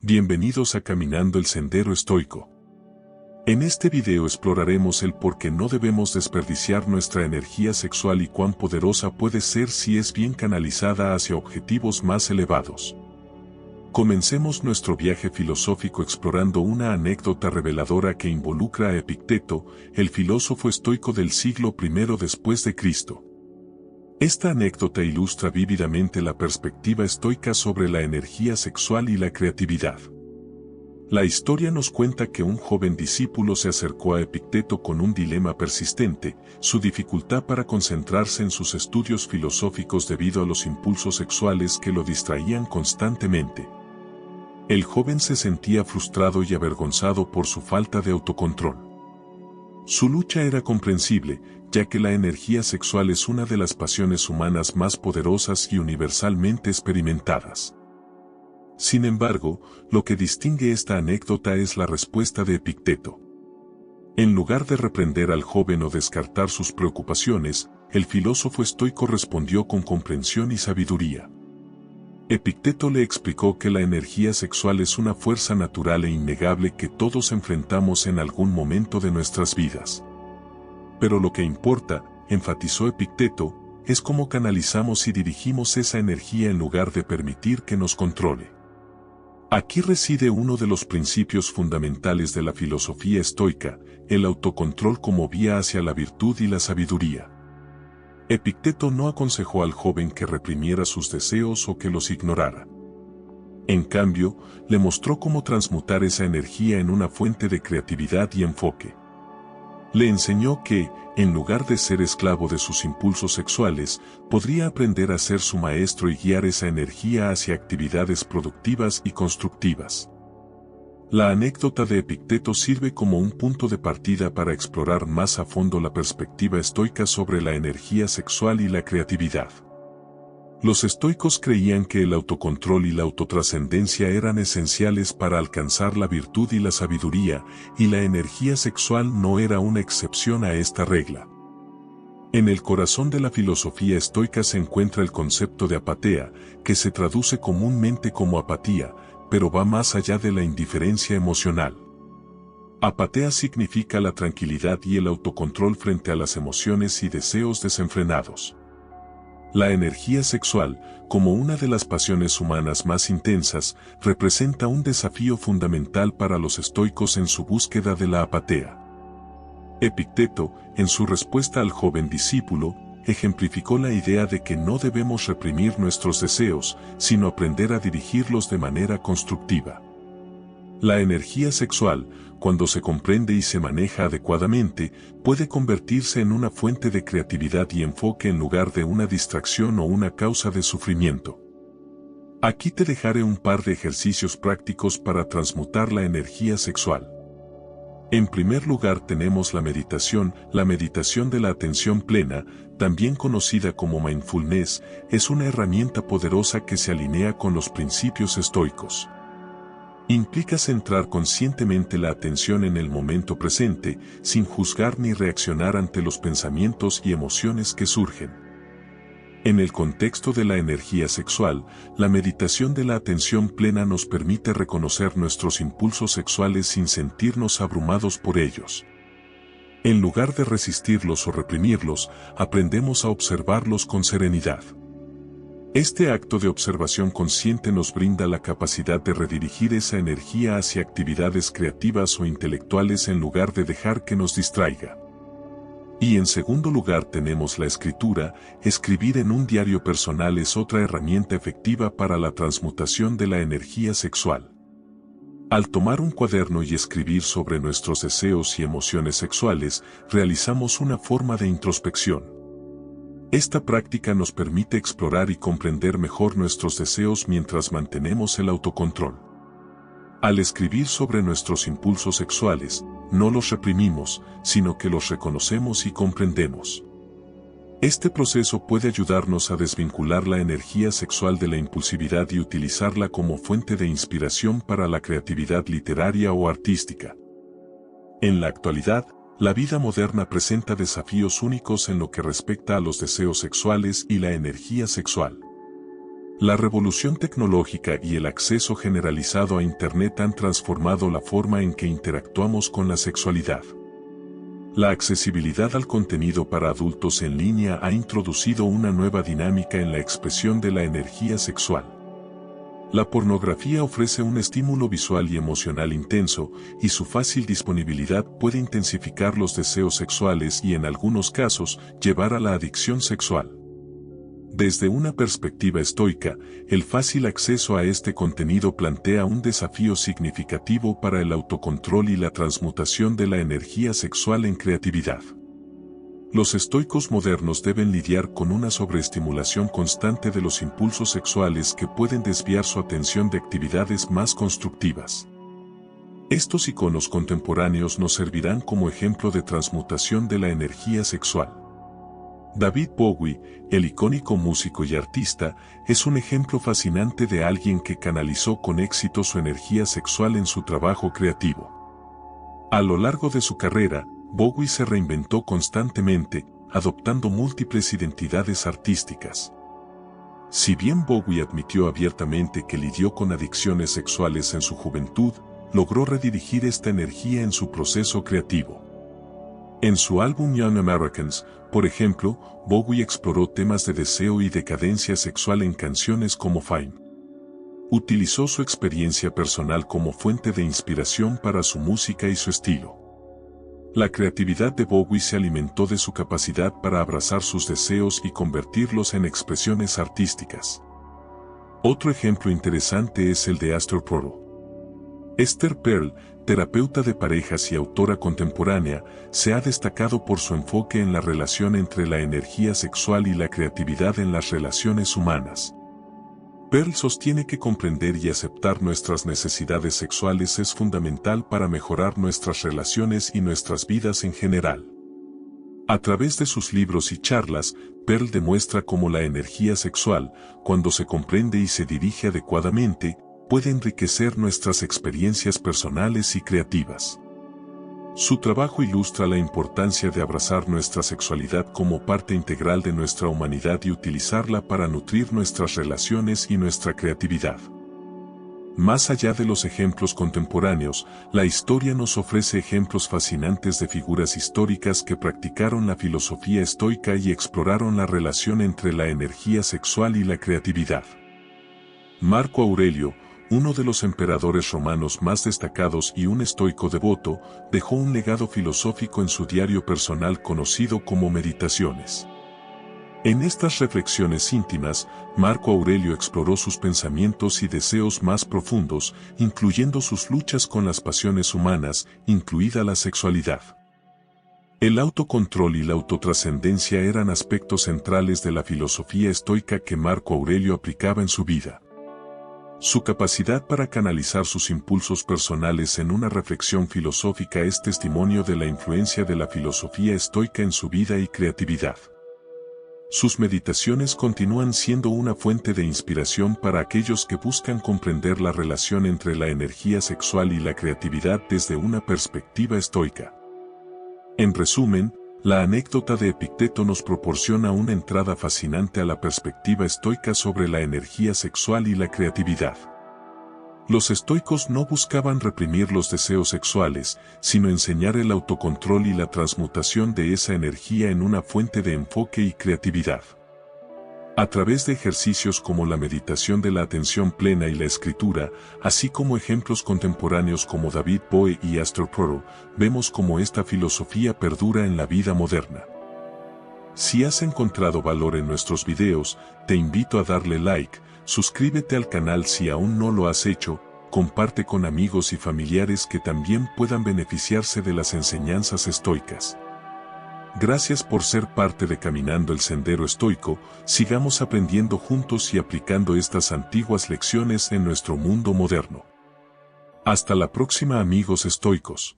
Bienvenidos a Caminando el Sendero Estoico. En este video exploraremos el por qué no debemos desperdiciar nuestra energía sexual y cuán poderosa puede ser si es bien canalizada hacia objetivos más elevados. Comencemos nuestro viaje filosófico explorando una anécdota reveladora que involucra a Epicteto, el filósofo estoico del siglo I después de Cristo. Esta anécdota ilustra vívidamente la perspectiva estoica sobre la energía sexual y la creatividad. La historia nos cuenta que un joven discípulo se acercó a Epicteto con un dilema persistente, su dificultad para concentrarse en sus estudios filosóficos debido a los impulsos sexuales que lo distraían constantemente. El joven se sentía frustrado y avergonzado por su falta de autocontrol. Su lucha era comprensible, ya que la energía sexual es una de las pasiones humanas más poderosas y universalmente experimentadas. Sin embargo, lo que distingue esta anécdota es la respuesta de Epicteto. En lugar de reprender al joven o descartar sus preocupaciones, el filósofo estoico respondió con comprensión y sabiduría. Epicteto le explicó que la energía sexual es una fuerza natural e innegable que todos enfrentamos en algún momento de nuestras vidas. Pero lo que importa, enfatizó Epicteto, es cómo canalizamos y dirigimos esa energía en lugar de permitir que nos controle. Aquí reside uno de los principios fundamentales de la filosofía estoica, el autocontrol como vía hacia la virtud y la sabiduría. Epicteto no aconsejó al joven que reprimiera sus deseos o que los ignorara. En cambio, le mostró cómo transmutar esa energía en una fuente de creatividad y enfoque. Le enseñó que, en lugar de ser esclavo de sus impulsos sexuales, podría aprender a ser su maestro y guiar esa energía hacia actividades productivas y constructivas. La anécdota de Epicteto sirve como un punto de partida para explorar más a fondo la perspectiva estoica sobre la energía sexual y la creatividad. Los estoicos creían que el autocontrol y la autotrascendencia eran esenciales para alcanzar la virtud y la sabiduría, y la energía sexual no era una excepción a esta regla. En el corazón de la filosofía estoica se encuentra el concepto de apatia, que se traduce comúnmente como apatía, pero va más allá de la indiferencia emocional. Apatia significa la tranquilidad y el autocontrol frente a las emociones y deseos desenfrenados. La energía sexual, como una de las pasiones humanas más intensas, representa un desafío fundamental para los estoicos en su búsqueda de la apatía. Epicteto, en su respuesta al joven discípulo, ejemplificó la idea de que no debemos reprimir nuestros deseos, sino aprender a dirigirlos de manera constructiva. La energía sexual, cuando se comprende y se maneja adecuadamente, puede convertirse en una fuente de creatividad y enfoque en lugar de una distracción o una causa de sufrimiento. Aquí te dejaré un par de ejercicios prácticos para transmutar la energía sexual. En primer lugar tenemos la meditación de la atención plena, también conocida como mindfulness, es una herramienta poderosa que se alinea con los principios estoicos. Implica centrar conscientemente la atención en el momento presente, sin juzgar ni reaccionar ante los pensamientos y emociones que surgen. En el contexto de la energía sexual, la meditación de la atención plena nos permite reconocer nuestros impulsos sexuales sin sentirnos abrumados por ellos. En lugar de resistirlos o reprimirlos, aprendemos a observarlos con serenidad. Este acto de observación consciente nos brinda la capacidad de redirigir esa energía hacia actividades creativas o intelectuales en lugar de dejar que nos distraiga. Y en segundo lugar tenemos la escritura. Escribir en un diario personal es otra herramienta efectiva para la transmutación de la energía sexual. Al tomar un cuaderno y escribir sobre nuestros deseos y emociones sexuales, realizamos una forma de introspección. Esta práctica nos permite explorar y comprender mejor nuestros deseos mientras mantenemos el autocontrol. Al escribir sobre nuestros impulsos sexuales, no los reprimimos, sino que los reconocemos y comprendemos. Este proceso puede ayudarnos a desvincular la energía sexual de la impulsividad y utilizarla como fuente de inspiración para la creatividad literaria o artística. En la actualidad, la vida moderna presenta desafíos únicos en lo que respecta a los deseos sexuales y la energía sexual. La revolución tecnológica y el acceso generalizado a Internet han transformado la forma en que interactuamos con la sexualidad. La accesibilidad al contenido para adultos en línea ha introducido una nueva dinámica en la expresión de la energía sexual. La pornografía ofrece un estímulo visual y emocional intenso, y su fácil disponibilidad puede intensificar los deseos sexuales y en algunos casos, llevar a la adicción sexual. Desde una perspectiva estoica, el fácil acceso a este contenido plantea un desafío significativo para el autocontrol y la transmutación de la energía sexual en creatividad. Los estoicos modernos deben lidiar con una sobreestimulación constante de los impulsos sexuales que pueden desviar su atención de actividades más constructivas. Estos iconos contemporáneos nos servirán como ejemplo de transmutación de la energía sexual. David Bowie, el icónico músico y artista, es un ejemplo fascinante de alguien que canalizó con éxito su energía sexual en su trabajo creativo. A lo largo de su carrera, Bowie se reinventó constantemente, adoptando múltiples identidades artísticas. Si bien Bowie admitió abiertamente que lidió con adicciones sexuales en su juventud, logró redirigir esta energía en su proceso creativo. En su álbum Young Americans, por ejemplo, Bowie exploró temas de deseo y decadencia sexual en canciones como Fame. Utilizó su experiencia personal como fuente de inspiración para su música y su estilo. La creatividad de Bowie se alimentó de su capacidad para abrazar sus deseos y convertirlos en expresiones artísticas. Otro ejemplo interesante es el de Esther Perel. Esther Perel, terapeuta de parejas y autora contemporánea, se ha destacado por su enfoque en la relación entre la energía sexual y la creatividad en las relaciones humanas. Perel sostiene que comprender y aceptar nuestras necesidades sexuales es fundamental para mejorar nuestras relaciones y nuestras vidas en general. A través de sus libros y charlas, Perel demuestra cómo la energía sexual, cuando se comprende y se dirige adecuadamente, puede enriquecer nuestras experiencias personales y creativas. Su trabajo ilustra la importancia de abrazar nuestra sexualidad como parte integral de nuestra humanidad y utilizarla para nutrir nuestras relaciones y nuestra creatividad. Más allá de los ejemplos contemporáneos, la historia nos ofrece ejemplos fascinantes de figuras históricas que practicaron la filosofía estoica y exploraron la relación entre la energía sexual y la creatividad. Marco Aurelio, uno de los emperadores romanos más destacados y un estoico devoto, dejó un legado filosófico en su diario personal conocido como Meditaciones. En estas reflexiones íntimas, Marco Aurelio exploró sus pensamientos y deseos más profundos, incluyendo sus luchas con las pasiones humanas, incluida la sexualidad. El autocontrol y la autotrascendencia eran aspectos centrales de la filosofía estoica que Marco Aurelio aplicaba en su vida. Su capacidad para canalizar sus impulsos personales en una reflexión filosófica es testimonio de la influencia de la filosofía estoica en su vida y creatividad. Sus meditaciones continúan siendo una fuente de inspiración para aquellos que buscan comprender la relación entre la energía sexual y la creatividad desde una perspectiva estoica. En resumen, la anécdota de Epicteto nos proporciona una entrada fascinante a la perspectiva estoica sobre la energía sexual y la creatividad. Los estoicos no buscaban reprimir los deseos sexuales, sino enseñar el autocontrol y la transmutación de esa energía en una fuente de enfoque y creatividad. A través de ejercicios como la meditación de la atención plena y la escritura, así como ejemplos contemporáneos como David Bowie y Esther Perel, vemos cómo esta filosofía perdura en la vida moderna. Si has encontrado valor en nuestros videos, te invito a darle like, suscríbete al canal si aún no lo has hecho, comparte con amigos y familiares que también puedan beneficiarse de las enseñanzas estoicas. Gracias por ser parte de Caminando el Sendero Estoico, sigamos aprendiendo juntos y aplicando estas antiguas lecciones en nuestro mundo moderno. Hasta la próxima, amigos estoicos.